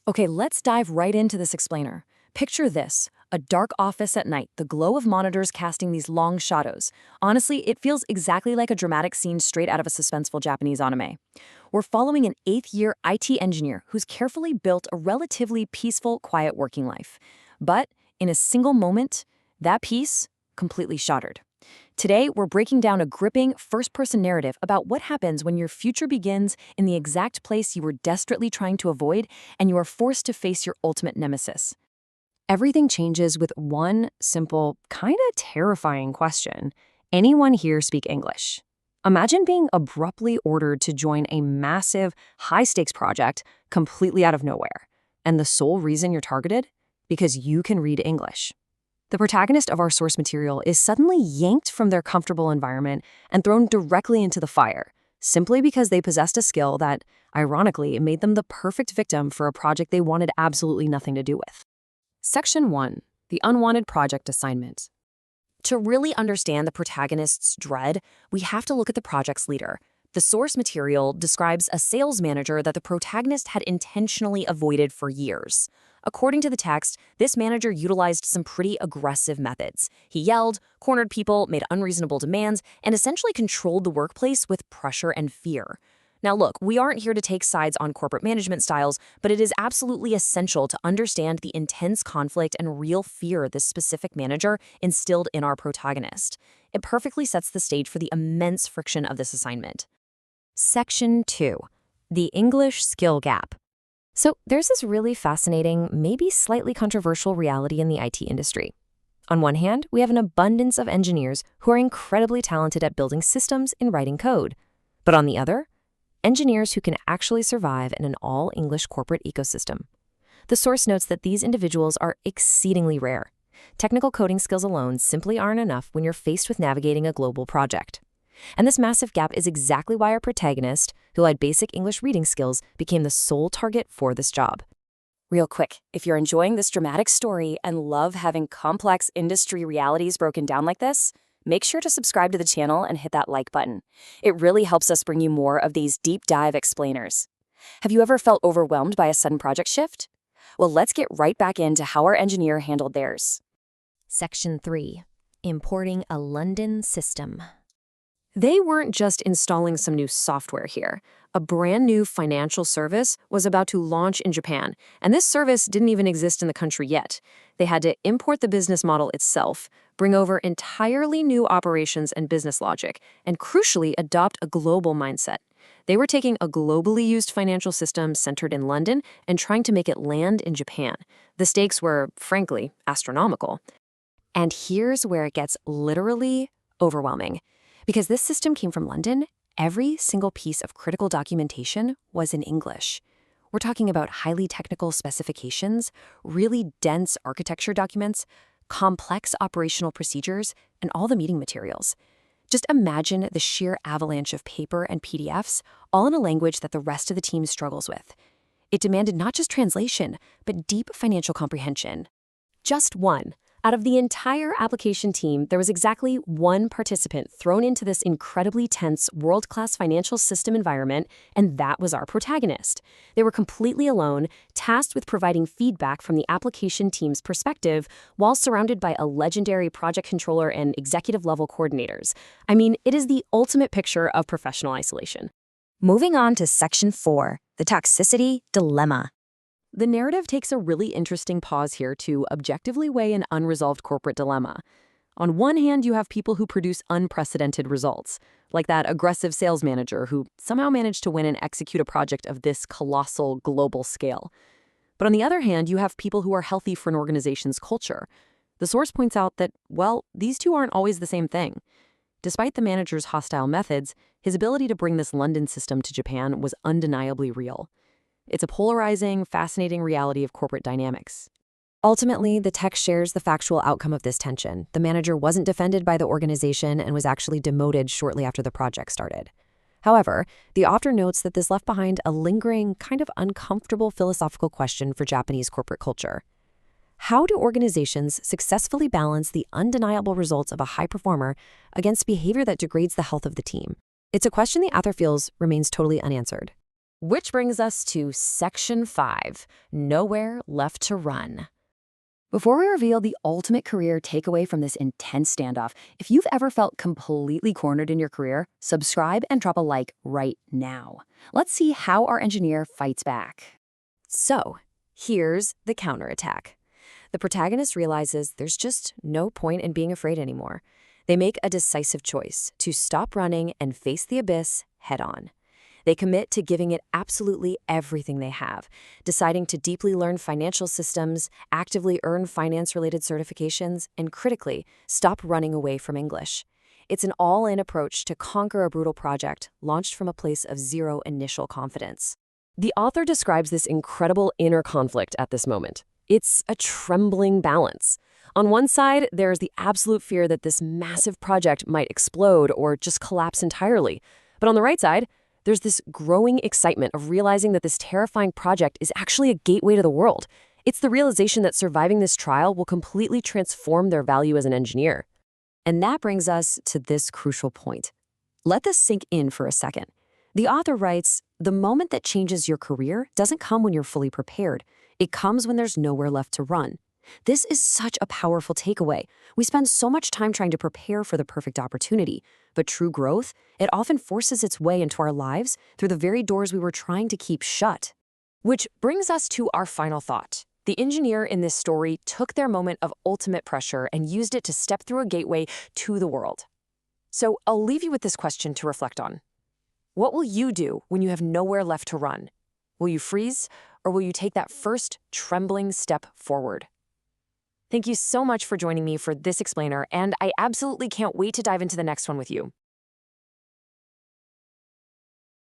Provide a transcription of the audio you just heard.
Okay, let's dive right into this explainer. Picture this, a dark office at night, the glow of monitors casting these long shadows. Honestly, it feels exactly like a dramatic scene straight out of a suspenseful Japanese anime. We're following an 8th-year IT engineer who's carefully built a relatively peaceful, quiet working life. But in a single moment, that peace completely shattered. Today, we're breaking down a gripping first-person narrative about what happens when your future begins in the exact place you were desperately trying to avoid and you are forced to face your ultimate nemesis. Everything changes with one simple, kind of terrifying question. Anyone here speak English? Imagine being abruptly ordered to join a massive, high-stakes project completely out of nowhere. And the sole reason you're targeted? Because you can read English. The protagonist of our source material is suddenly yanked from their comfortable environment and thrown directly into the fire, simply because they possessed a skill that, ironically, made them the perfect victim for a project they wanted absolutely nothing to do with. Section 1. The Unwanted Project Assignment. To really understand the protagonist's dread, we have to look at the project's leader. The source material describes a sales manager that the protagonist had intentionally avoided for years. According to the text, this manager utilized some pretty aggressive methods. He yelled, cornered people, made unreasonable demands, and essentially controlled the workplace with pressure and fear. Now look, we aren't here to take sides on corporate management styles, but it is absolutely essential to understand the intense conflict and real fear this specific manager instilled in our protagonist. It perfectly sets the stage for the immense friction of this assignment. Section 2. The English Skill Gap. So there's this really fascinating, maybe slightly controversial reality in the IT industry. On one hand, we have an abundance of engineers who are incredibly talented at building systems and writing code. But on the other, engineers who can actually survive in an all-English corporate ecosystem. The source notes that these individuals are exceedingly rare. Technical coding skills alone simply aren't enough when you're faced with navigating a global project. And this massive gap is exactly why our protagonist, who had basic English reading skills, became the sole target for this job. Real quick, if you're enjoying this dramatic story and love having complex industry realities broken down like this, make sure to subscribe to the channel and hit that like button. It really helps us bring you more of these deep dive explainers. Have you ever felt overwhelmed by a sudden project shift? Well, let's get right back into how our engineer handled theirs. Section 3. Importing a London system. They weren't just installing some new software here. A brand new financial service was about to launch in Japan, and this service didn't even exist in the country yet. They had to import the business model itself, bring over entirely new operations and business logic, and crucially adopt a global mindset. They were taking a globally used financial system centered in London and trying to make it land in Japan. The stakes were, frankly, astronomical. And here's where it gets literally overwhelming. Because this system came from London, every single piece of critical documentation was in English. We're talking about highly technical specifications, really dense architecture documents, complex operational procedures, and all the meeting materials. Just imagine the sheer avalanche of paper and PDFs, all in a language that the rest of the team struggles with. It demanded not just translation, but deep financial comprehension. Just one. Out of the entire application team, there was exactly one participant thrown into this incredibly tense, world-class financial system environment, and that was our protagonist. They were completely alone, tasked with providing feedback from the application team's perspective, while surrounded by a legendary project controller and executive-level coordinators. I mean, it is the ultimate picture of professional isolation. Moving on to Section 4, the Toxicity Dilemma. The narrative takes a really interesting pause here to objectively weigh an unresolved corporate dilemma. On one hand, you have people who produce unprecedented results, like that aggressive sales manager who somehow managed to win and execute a project of this colossal global scale. But on the other hand, you have people who are healthy for an organization's culture. The source points out that, well, these two aren't always the same thing. Despite the manager's hostile methods, his ability to bring this London system to Japan was undeniably real. It's a polarizing, fascinating reality of corporate dynamics. Ultimately, the text shares the factual outcome of this tension. The manager wasn't defended by the organization and was actually demoted shortly after the project started. However, the author notes that this left behind a lingering, kind of uncomfortable philosophical question for Japanese corporate culture. How do organizations successfully balance the undeniable results of a high performer against behavior that degrades the health of the team? It's a question the author feels remains totally unanswered. Which brings us to Section 5, Nowhere Left to Run. Before we reveal the ultimate career takeaway from this intense standoff, if you've ever felt completely cornered in your career, subscribe and drop a like right now. Let's see how our engineer fights back. So, here's the counterattack. The protagonist realizes there's just no point in being afraid anymore. They make a decisive choice to stop running and face the abyss head-on. They commit to giving it absolutely everything they have, deciding to deeply learn financial systems, actively earn finance-related certifications, and critically, stop running away from English. It's an all-in approach to conquer a brutal project launched from a place of zero initial confidence. The author describes this incredible inner conflict at this moment. It's a trembling balance. On one side, there's the absolute fear that this massive project might explode or just collapse entirely. But on the right side, there's this growing excitement of realizing that this terrifying project is actually a gateway to the world. It's the realization that surviving this trial will completely transform their value as an engineer. And that brings us to this crucial point. Let this sink in for a second. The author writes, "The moment that changes your career doesn't come when you're fully prepared. It comes when there's nowhere left to run." This is such a powerful takeaway. We spend so much time trying to prepare for the perfect opportunity, but true growth, it often forces its way into our lives through the very doors we were trying to keep shut. Which brings us to our final thought. The engineer in this story took their moment of ultimate pressure and used it to step through a gateway to the world. So I'll leave you with this question to reflect on. What will you do when you have nowhere left to run? Will you freeze, or will you take that first trembling step forward? Thank you so much for joining me for this explainer, and I absolutely can't wait to dive into the next one with you.